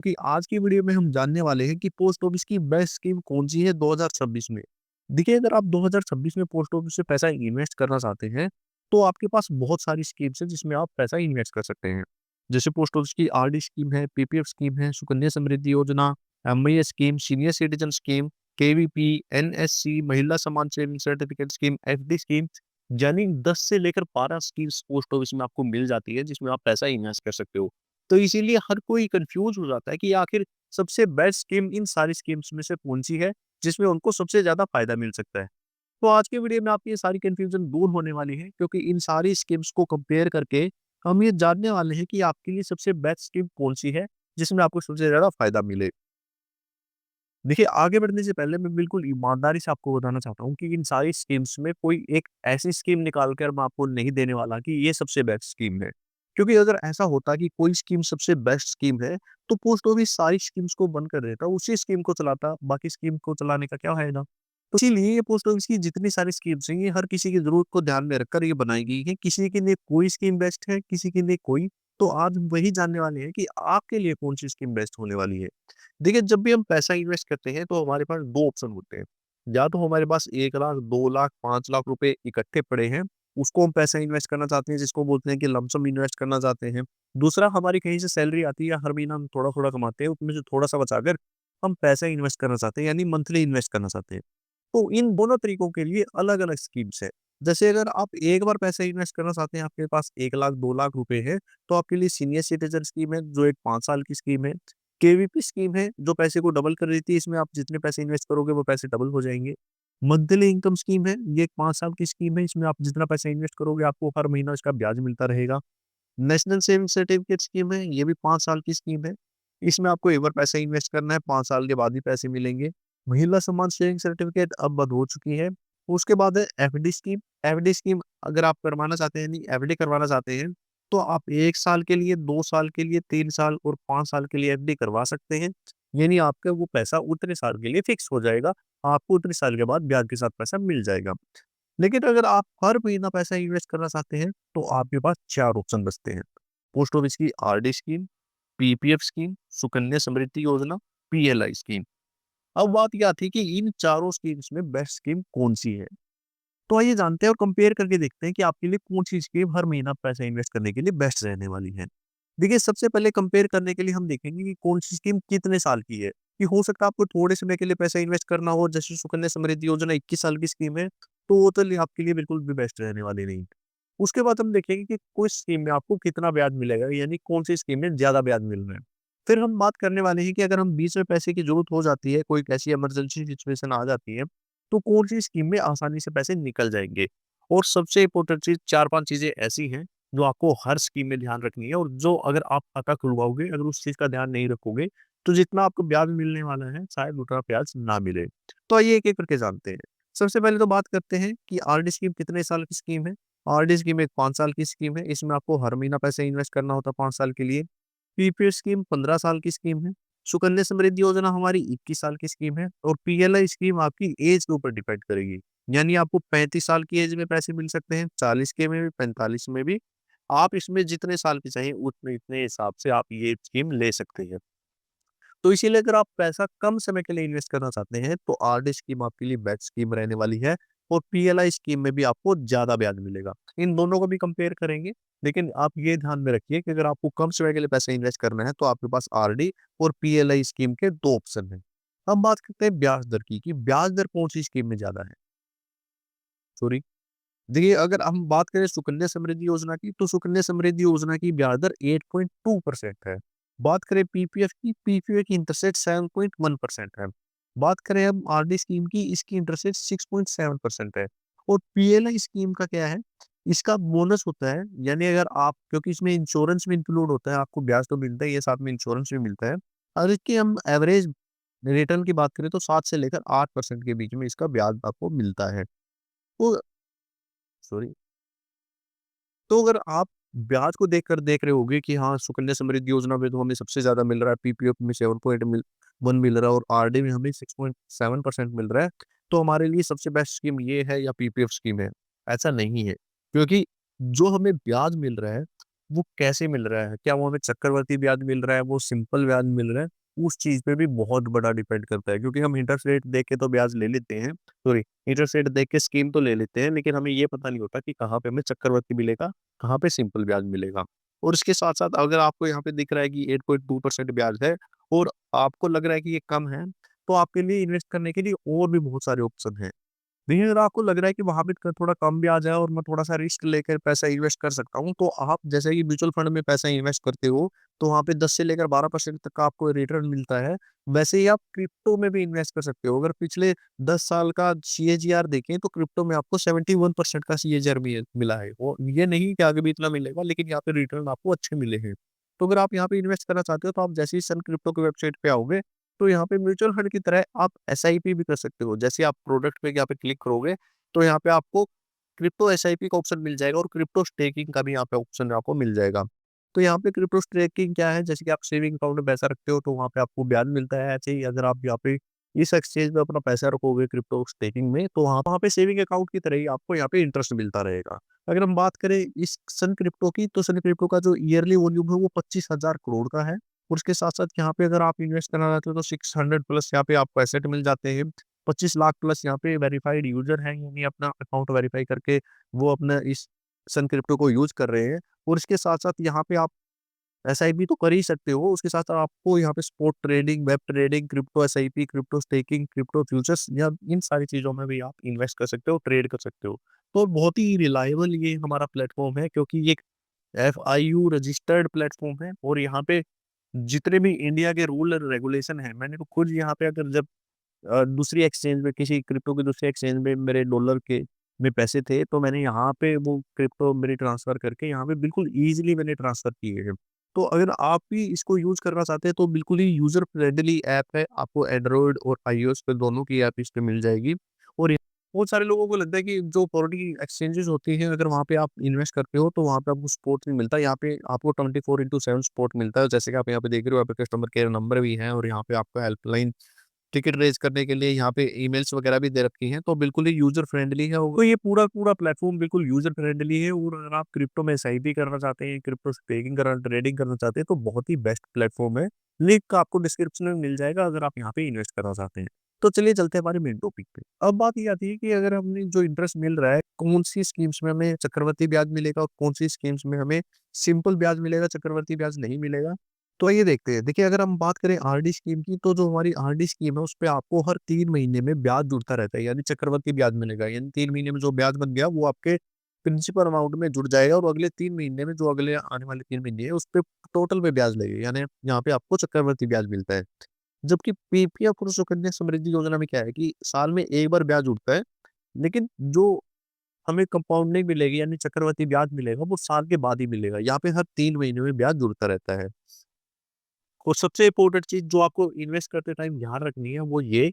कि आज की वीडियो में हम जानने वाले हैं कि पोस्ट ऑफिस की बेस्ट स्कीम कौन सी है 2026 में। देखिए, अगर आप 2026 में पोस्ट ऑफिस से पैसा इन्वेस्ट करना चाहते हैं, तो आपके पास बहुत सारी स्कीम्स हैं जिसमें आप पैसा इन्वेस्ट कर सकते हैं। जैसे पोस्ट ऑफिस की आरडी स्कीम है, पीपीएफ स्कीम है, सुकन्या समृद्धि योजना, MIS scheme, senior citizen scheme, KVP, NSC, महिला सम्मान saving certificate scheme, FD scheme. यानी 10 से लेकर 12 स्कीम्स पोस्ट ऑफिस में आपको मिल जाती है जिसमें आप पैसा इन्वेस्ट कर सकते हो। तो इसीलिए हर कोई कंफ्यूज हो जाता है कि आखिर सबसे बेस्ट स्कीम इन सारी स्कीम्स में से कौन-सी है, जिसमें उनको सबसे ज़्यादा फ़ायदा मिल सकता है। तो आज के वीडियो में आपकी ये सारी कन्फ्यूज़न दूर होने वाली है, क्योंकि इन सारी स्कीम्स को कंपेयर करके हम ये जानने वाले हैं कि आपके लिए सबसे बेस्ट स्कीम कौन-सी है, जिसमें आपको सबसे ज़्यादा फ़ायदा मिले। देखिए, आगे बढ़ने से पहले मैं बिल्कुल ईमानदारी से आपको बताना चाहता हूँ कि इन सारी स्कीम्स में कोई एक ऐसी स्कीम निकाल कर मैं आपको नहीं देने वाला कि ये सबसे बेस्ट स्कीम है। क्योंकि अगर ऐसा होता कि कोई स्कीम सबसे बेस्ट स्कीम है, तो पोस्ट ऑफिस सारी स्कीम्स को बंद कर देता, उसी स्कीम को चलाता, बाकी स्कीम को चलाने का क्या फ़ायदा? तो इसीलिए ये पोस्ट ऑफिस की जितनी सारी स्कीम्स हैं, ये हर किसी की ज़रूरत को ध्यान में रखकर ये बनाई गई है। किसी के लिए कोई स्कीम बेस्ट है, किसी के लिए कोई। तो आज हम वही जानने वाले हैं कि आपके लिए कौन-सी स्कीम बेस्ट होने वाली है। देखिए, जब भी हम पैसा इन्वेस्ट करते हैं तो हमारे पास 2 ऑप्शन होते हैं। या तो हमारे पास 1 लाख, 2 लाख, 5 लाख रुपए इकट्ठे पड़े हैं, उसको हम पैसा इन्वेस्ट करना चाहते हैं, जिसको बोलते हैं कि लमसम इन्वेस्ट करना चाहते हैं। दूसरा, हमारी कहीं से सैलरी आती है या हर महीना हम थोड़ा-थोड़ा कमाते हैं, उसमें से थोड़ा-सा बचाकर हम पैसा इन्वेस्ट करना चाहते हैं, यानी मंथली इन्वेस्ट करना चाहते हैं। तो इन दोनों तरीकों के लिए अलग-अलग स्कीम्स हैं। जैसे अगर आप एक बार पैसा इन्वेस्ट करना चाहते हैं, आपके पास 1 लाख, 2 लाख रुपए है, तो आपके लिए सीनियर सिटीज़न स्कीम है, जो एक 5 साल की स्कीम है। केवीपी स्कीम है, जो पैसे को डबल कर देती है, इसमें आप जितने पैसे इन्वेस्ट करोगे वो पैसे डबल हो जाएँगे। मंथली इनकम स्कीम है, ये एक 5 साल की स्कीम है, इसमें आप जितना पैसा इन्वेस्ट करोगे आपको हर महीना इसका ब्याज मिलता रहेगा। नेशनल सेविंग सर्टिफिकेट स्कीम है, ये भी 5 साल की स्कीम है। इसमें आपको एक बार पैसा इन्वेस्ट करना है, 5 साल के बाद ही पैसे मिलेंगे। महिला सम्मान सेविंग सर्टिफिकेट अब बंद हो चुकी है। उसके बाद है एफडी स्कीम। एफडी स्कीम अगर आप करवाना चाहते हैं, यानी एफडी करवाना चाहते हैं, तो आप 1 साल के लिए, 2 साल के लिए, 3 साल और 5 साल के लिए एफडी करवा सकते हैं। यानी आपका वो पैसा उतने साल के लिए फिक्स हो जाएगा। आपको उतने साल के बाद ब्याज के साथ पैसा मिल जाएगा। लेकिन अगर आप हर महीना पैसा इन्वेस्ट करना चाहते हैं, तो आपके पास 4 ऑप्शन बचते हैं। पोस्ट ऑफिस की RD scheme, PPF scheme, Sukanya Samriddhi योजना, पीएलआई स्कीम। अब बात क्या थी कि इन चारों स्कीम्स में बेस्ट स्कीम कौन-सी है? तो आइए जानते हैं और कंपेयर करके देखते हैं कि आपके लिए कौन-सी स्कीम हर महीना पैसा इन्वेस्ट करने के लिए बेस्ट रहने वाली है। देखिए, सबसे पहले कंपेयर करने के लिए हम देखेंगे कि कौन-सी स्कीम कितने साल की है। कि हो सकता है आपको थोड़े समय के लिए पैसा इन्वेस्ट करना हो, जैसे सुकन्या समृद्धि योजना 21 साल की स्कीम है, तो वो तो आपके लिए बिल्कुल भी बेस्ट रहने वाली नहीं। उसके बाद हम देखेंगे कि कोई स्कीम में आपको कितना ब्याज मिलेगा, यानी कौन-सी स्कीम में ज़्यादा ब्याज मिल रहा है। फिर हम बात करने वाले हैं कि अगर हम बीच में पैसे की ज़रूरत हो जाती है, कोई ऐसी इमरजेंसी सिचुएशन आ जाती है, तो कौन-सी स्कीम में आसानी से पैसे निकल जाएँगे। और सबसे इम्पोर्टेंट चीज़, 4-5 चीज़ें ऐसी हैं, जो आपको हर स्कीम में ध्यान रखनी है, और जो अगर आप खाता खुलवाओगे, अगर उस चीज़ का ध्यान नहीं रखोगे, तो जितना आपको ब्याज मिलने वाला है, शायद उतना ब्याज ना मिले। तो आइए एक-एक करके जानते हैं। सबसे पहले तो बात करते हैं कि आरडी स्कीम कितने साल की स्कीम है। आरडी स्कीम एक 5 साल की स्कीम है, इसमें आपको हर महीना पैसे इन्वेस्ट करना होता है 5 साल के लिए। पीपीएफ स्कीम 15 साल की स्कीम है। सुकन्या समृद्धि योजना हमारी 21 साल की स्कीम है, और पीएलआई स्कीम आपकी एज के ऊपर डिपेंड करेगी। यानी आपको 35 साल की एज में पैसे मिल सकते हैं, 40 के में भी, 45 में भी। आप इसमें जितने साल के चाहिए उतने इतने हिसाब से आप ये स्कीम ले सकते हैं। तो इसीलिए अगर आप पैसा कम समय के लिए इन्वेस्ट करना चाहते हैं, तो आरडी स्कीम आपके लिए बेस्ट स्कीम रहने वाली है, और पीएलआई स्कीम में भी आपको ज़्यादा ब्याज मिलेगा। इन दोनों को भी कंपेयर करेंगे, लेकिन आप ये ध्यान में रखिए कि अगर आपको कम समय के लिए पैसा इन्वेस्ट करना है, तो आपके पास आरडी और पीएलआई स्कीम के 2 ऑप्शन हैं। अब बात करते हैं ब्याज दर की, कि ब्याज दर कौन-सी स्कीम में ज़्यादा है? सॉरी। देखिए, अगर हम बात करें सुकन्या समृद्धि योजना की, तो सुकन्या समृद्धि योजना की ब्याज दर 8.2% है। बात करें पीपीएफ की, पीपीएफ की इंटरेस्ट रेट 7.1% है। बात करें हम आरडी स्कीम की, इसकी इंटरेस्ट रेट 6.7% है। और पीएलआई स्कीम का क्या है, इसका बोनस होता है, यानी अगर आप, क्योंकि इसमें इंश्योरेंस भी इंक्लूड होता है, आपको ब्याज तो मिलता ही है, साथ में इंश्योरेंस भी मिलता है। और इसकी हम एवरेज रिटर्न की बात करें, तो 7 से लेकर 8% के बीच में इसका ब्याज आपको मिलता है। तो सॉरी। तो अगर आप ब्याज को देखकर देख रहे होंगे कि हाँ, सुकन्या समृद्धि योजना में तो हमें सबसे ज़्यादा मिल रहा है, पीपीएफ में 7.1 मिल रहा है, और आरडी में हमें 6.7% मिल रहा है, तो हमारे लिए सबसे बेस्ट स्कीम ये है या पीपीएफ स्कीम है। ऐसा नहीं है, क्योंकि जो हमें ब्याज मिल रहा है, वो कैसे मिल रहा है? क्या वो हमें चक्रवृद्धि ब्याज मिल रहा है, वो सिंपल ब्याज मिल रहा है? उस चीज़ पे भी बहुत बड़ा डिपेंड करता है, क्योंकि हम इंटरेस्ट रेट देख के तो ब्याज ले लेते हैं, सॉरी, इंटरेस्ट रेट देख के स्कीम तो ले लेते हैं, लेकिन हमें ये पता नहीं होता कि कहाँ पे हमें चक्रवृद्धि मिलेगा, कहाँ पे सिंपल ब्याज मिलेगा। और इसके साथ-साथ अगर आपको यहाँ पे दिख रहा है कि 8.2% ब्याज है और आपको लग रहा है कि ये कम है, तो आपके लिए इन्वेस्ट करने के लिए और भी बहुत सारे ऑप्शन हैं। देखिए, अगर आपको लग रहा है कि वहाँ पे क थोड़ा कम ब्याज है और मैं थोड़ा-सा रिस्क लेकर पैसा इन्वेस्ट कर सकता हूँ, तो आप जैसे कि म्यूचुअल फंड में पैसा इन्वेस्ट करते हो, तो वहाँ पे 10 से लेकर 12% तक का आपको रिटर्न मिलता है। वैसे ही आप क्रिप्टो में भी इन्वेस्ट कर सकते हो। अगर पिछले 10 साल का सीएजीआर देखें, तो क्रिप्टो में आपको 71% का सीएजीआर मिला है। वो ये नहीं कि आगे भी इतना मिलेगा, लेकिन यहाँ पे रिटर्न आपको अच्छे मिले हैं। तो अगर आप यहाँ पे इन्वेस्ट करना चाहते हो, तो आप जैसे ही सन क्रिप्टो की वेबसाइट पे आओगे, तो यहाँ पे म्यूचुअल फंड की तरह आप एसआईपी भी कर सकते हो। जैसे आप प्रोडक्ट पे यहाँ पे क्लिक करोगे, तो यहाँ पे आपको क्रिप्टो एसआईपी का ऑप्शन मिल जाएगा और क्रिप्टो स्टेकिंग का भी यहाँ पे ऑप्शन आपको मिल जाएगा। तो यहाँ पे क्रिप्टो स्टेकिंग क्या है? जैसे कि आप सेविंग अकाउंट में पैसा रखते हो, तो वहाँ पे आपको ब्याज मिलता है। ऐसे ही अगर आप यहाँ पे इस एक्सचेंज में अपना पैसा रखोगे क्रिप्टो स्टेकिंग में, तो वहाँ वहाँ पे सेविंग अकाउंट की तरह ही आपको यहाँ पे इंटरेस्ट मिलता रहेगा। अगर हम बात करें इस सन क्रिप्टो की, तो सन क्रिप्टो का जो ईयरली वॉल्यूम है वो 25,000 करोड़ का है। और उसके साथ-साथ यहाँ पे अगर आप इन्वेस्ट करना चाहते हो, तो 600 प्लस यहाँ पे आपको एसेट मिल जाते हैं। 25 लाख प्लस यहाँ पे वेरिफाइड यूज़र हैं, यानी अपना अकाउंट वेरीफाई करके वो अपना इस सन क्रिप्टो को यूज़ कर रहे हैं। और इसके साथ-साथ यहाँ पे आप एसआईपी तो कर ही सकते हो, उसके साथ आपको यहाँ पे spot trading, web trading, crypto SIP, crypto staking, crypto futures, या इन सारी चीज़ों में भी आप इन्वेस्ट कर सकते हो, ट्रेड कर सकते हो। तो बहुत ही रिलायबल ये हमारा प्लेटफ़ॉर्म है, क्योंकि ये एक एफआईयू रजिस्टर्ड प्लेटफ़ॉर्म है और यहाँ पे जितने भी इंडिया के रूल और रेगुलेशन हैं, मैंने तो खुद यहाँ पे अगर जब दूसरी एक्सचेंज में, किसी क्रिप्टो की दूसरी एक्सचेंज में मेरे डॉलर के में पैसे थे, तो मैंने यहाँ पे वो क्रिप्टो मेरी ट्रांसफ़र करके यहाँ पे बिल्कुल ईज़िली मैंने ट्रांसफ़र किए हैं। तो अगर आप भी इसको यूज़ करना चाहते हैं, तो बिल्कुल ही यूज़र फ्रेंडली ऐप है। आपको एंड्रॉयड और आईओएस पे दोनों की ऐप इस पे मिल जाएगी। और बहुत सारे लोगों को लगता है कि जो फॉरेन एक्सचेंजेस होती हैं, अगर वहाँ पे आप इन्वेस्ट करते हो, तो वहाँ पे आपको सपोर्ट नहीं मिलता। यहाँ पे आपको 24/7 सपोर्ट मिलता है। जैसे कि आप यहाँ पे देख रहे हो, यहाँ पे कस्टमर केयर नंबर भी है और यहाँ पे आपका हेल्पलाइन टिकट रेज़ करने के लिए यहाँ पे ईमेल्स वगैरह भी दे रखी हैं, तो बिल्कुल ही यूज़र फ्रेंडली है। तो ये पूरा प्लेटफ़ॉर्म बिल्कुल यूज़र फ्रेंडली है। और अगर आप क्रिप्टो में एसआईपी करना चाहते हैं, क्रिप्टो स्टेकिंग करना, ट्रेडिंग करना चाहते हैं, तो बहुत ही बेस्ट प्लेटफ़ॉर्म है। लिंक आपको डिस्क्रिप्शन में मिल जाएगा अगर आप यहाँ पे इन्वेस्ट करना चाहते हैं। तो चलिए चलते हैं हमारे मेन टॉपिक पे। अब बात ये आती है कि अगर हमें जो इंटरेस्ट मिल रहा है, कौन-सी स्कीम्स में हमें चक्रवृद्धि ब्याज मिलेगा और कौन-सी स्कीम्स में हमें सिंपल ब्याज मिलेगा, चक्रवृद्धि ब्याज नहीं मिलेगा। तो आइए देखते हैं। देखिए, अगर हम बात करें आरडी स्कीम की, तो जो हमारी आरडी स्कीम है, उसपे आपको हर 3 महीने में ब्याज जुड़ता रहता है, यानी चक्रवृद्धि ब्याज मिलेगा। यानी 3 महीने में जो ब्याज बन गया, वो आपके प्रिंसिपल अमाउंट में जुड़ जाएगा और अगले 3 महीने में, जो अगले आने वाले 3 महीने हैं, उसपे टोटल पे ब्याज लगेगा, यानी यहाँ पे आपको चक्रवृद्धि ब्याज मिलता है। जबकि पीपीएफ और सुकन्या समृद्धि योजना में क्या है कि साल में 1 बार ब्याज उठता है, लेकिन जो हमें कंपाउंडिंग मिलेगी, यानी चक्रवृद्धि ब्याज मिलेगा, वो साल के बाद ही मिलेगा। यहाँ पे हर 3 महीने में ब्याज जुड़ता रहता है। और सबसे इम्पोर्टेंट चीज़ जो आपको इन्वेस्ट करते टाइम ध्यान रखनी है, वो ये,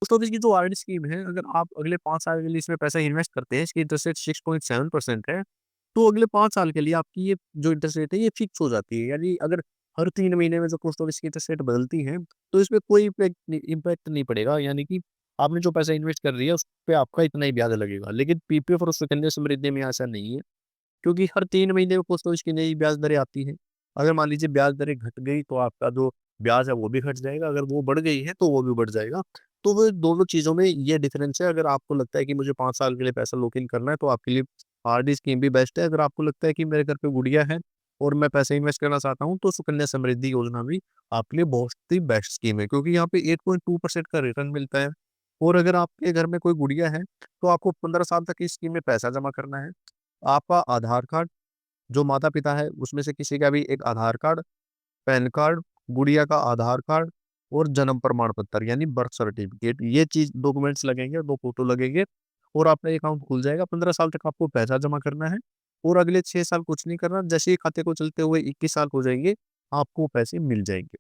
पोस्ट ऑफिस की जो आरडी स्कीम है, अगर आप अगले 5 साल के लिए इसमें पैसा इन्वेस्ट करते हैं, इसकी इंटरेस्ट रेट 6.7% है, तो अगले 5 साल के लिए आपकी ये जो इंटरेस्ट रेट है, ये फिक्स हो जाती है। यानी अगर हर 3 महीने में जो पोस्ट ऑफिस की इंटरेस्ट रेट बदलती है, तो इसमें कोई इम्पैक्ट नहीं पड़ेगा, यानी कि आपने जो पैसा इन्वेस्ट कर दिया, उस पे आपका इतना ही ब्याज लगेगा। लेकिन पीपीएफ और सुकन्या समृद्धि में ऐसा नहीं है। क्योंकि हर 3 महीने में कुछ तो इसकी नई ब्याज दरें आती हैं। अगर मान लीजिए ब्याज दरें घट गई, तो आपका जो ब्याज है वो भी घट जाएगा, अगर वो बढ़ गई है तो वो भी बढ़ जाएगा। तो वो दोनों चीज़ों में ये डिफ़रेंस है। अगर आपको लगता है कि मुझे 5 साल के लिए पैसा लॉक इन करना है, तो आपके लिए आरडी स्कीम भी बेस्ट है। अगर आपको लगता है कि मेरे घर पे गुड़िया है और मैं पैसे इन्वेस्ट करना चाहता हूँ, तो सुकन्या समृद्धि योजना भी आपके लिए बहुत ही बेस्ट स्कीम है, क्योंकि यहाँ पे 8.2% का रिटर्न मिलता है। और अगर आपके घर में कोई गुड़िया है, तो आपको 15 साल तक इस स्कीम में पैसा जमा करना है। आपका आधार कार्ड, जो माता-पिता है, उसमें से किसी का भी एक आधार कार्ड, पैन कार्ड, गुड़िया का आधार कार्ड और जन्म प्रमाण पत्र, यानी बर्थ सर्टिफिकेट, ये चीज़ डॉक्यूमेंट्स लगेंगे, 2 फ़ोटो लगेंगे और आपका अकाउंट खुल जाएगा। 15 साल तक आपको पैसा जमा करना है और अगले 6 साल कुछ नहीं करना। जैसे ही खाते को चलते हुए 21 साल हो जाएँगे, आपको पैसे मिल जाएँगे।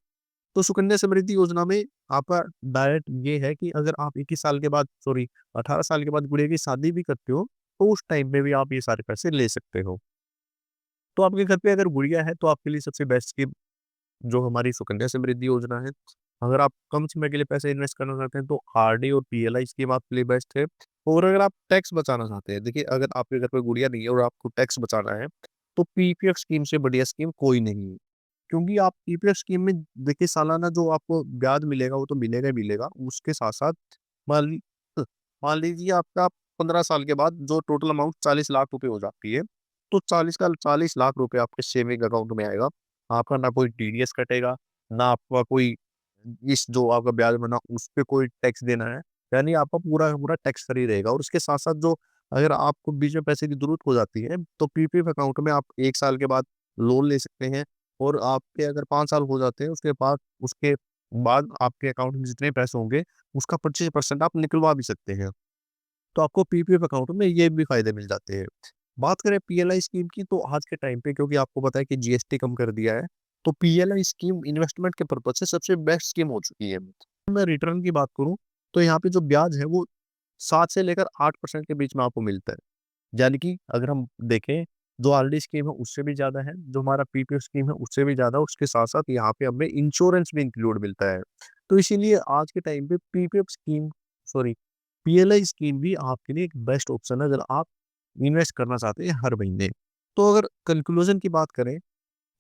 तो सुकन्या समृद्धि योजना में आपका डायरेक्ट ये है कि अगर आप 21 साल के बाद, सॉरी, 18 साल के बाद गुड़िया की शादी भी करते हो, तो उस टाइम पे भी आप ये सारे पैसे ले सकते हो। तो आपके घर पे अगर गुड़िया है, तो आपके लिए सबसे बेस्ट स्कीम जो हमारी सुकन्या समृद्धि योजना है। अगर आप कम समय के लिए पैसे इन्वेस्ट करना चाहते हैं, तो आरडी और पीएलआई स्कीम आपके लिए बेस्ट है। और अगर आप टैक्स बचाना चाहते हैं, देखिए, अगर आपके घर पे गुड़िया नहीं है और आपको टैक्स बचाना है, तो पीपीएफ स्कीम से बढ़िया स्कीम कोई नहीं है। क्योंकि आप पीपीएफ स्कीम में देखिए सालाना जो आपको ब्याज मिलेगा वो तो मिलेगा ही मिलेगा। उसके साथ-साथ मान ली मान लीजिए आपका 15 साल के बाद जो टोटल अमाउंट 40 लाख रुपए हो जाती है, तो 40 का 40 लाख रुपए आपके सेविंग अकाउंट में आएगा। आपका ना कोई टीडीएस कटेगा, ना आपका कोई इस जो आपका ब्याज बना उस पे कोई टैक्स देना है। यानी आपका पूरा का पूरा टैक्स फ्री रहेगा और उसके साथ-साथ जो अगर आपको बीच में पैसे की ज़रूरत हो जाती है, तो पीपीएफ अकाउंट में आप 1 साल के बाद लोन ले सकते हैं और आपके अगर 5 साल हो जाते हैं, उसके बाद आपके अकाउंट में जितने पैसे होंगे, उसका 25% आप निकलवा भी सकते हैं। तो आपको पीपीएफ अकाउंट में ये भी फ़ायदे मिल जाते हैं। बात करें पीएलआई स्कीम की तो आज के टाइम पे क्योंकि आपको पता है कि जीएसटी कम कर दिया है, तो पीएलआई स्कीम इन्वेस्टमेंट के पर्पज़ से सबसे बेस्ट स्कीम हो चुकी है। मैं रिटर्न की बात करूँ, तो यहाँ पे जो ब्याज है वो 7 से लेकर 8% के बीच में आपको मिलता है। यानी कि अगर हम देखें, जो आरडी स्कीम है उससे भी ज़्यादा है, जो हमारा पीपीएफ स्कीम है उससे भी ज़्यादा, उसके साथ-साथ यहाँ पे हमें इंश्योरेंस भी इंक्लूड मिलता है। तो इसीलिए आज के टाइम पे PPF scheme sorry PLI scheme भी आपके लिए एक बेस्ट ऑप्शन है अगर आप इन्वेस्ट करना चाहते हैं हर महीने। तो अगर कंक्लूज़न की बात करें,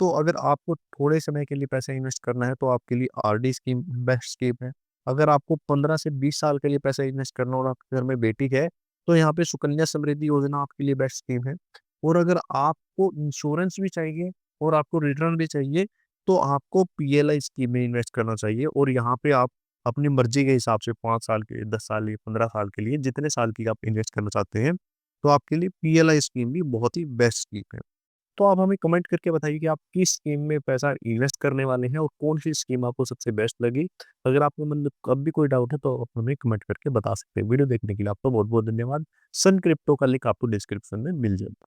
तो अगर आपको थोड़े समय के लिए पैसा इन्वेस्ट करना है तो आपके लिए आरडी स्कीम बेस्ट स्कीम है। अगर आपको 15 से 20 साल के लिए पैसा इन्वेस्ट करना और आपके घर में बेटी है, तो यहाँ पे सुकन्या समृद्धि योजना आपके लिए बेस्ट स्कीम है। और अगर आपको इंश्योरेंस भी चाहिए और आपको रिटर्न भी चाहिए, तो आपको पीएलआई स्कीम में इन्वेस्ट करना चाहिए और यहाँ पे आप अपनी मर्ज़ी के हिसाब से 5 साल के, 10 साल या 15 साल के लिए जितने साल की आप इन्वेस्ट करना चाहते हैं, तो आपके लिए पीएलआई स्कीम भी बहुत ही बेस्ट स्कीम है। तो आप हमें कमेंट करके बताइए कि आप किस स्कीम में पैसा इन्वेस्ट करने वाले हैं और कौन-सी स्कीम आपको सबसे बेस्ट लगी? अगर आपके मन में कब भी कोई डाउट है तो आप हमें कमेंट करके बता सकते हैं। वीडियो देखने के लिए आपका बहुत-बहुत धन्यवाद। सन क्रिप्टो का लिंक आपको डिस्क्रिप्शन में मिल जाएगा।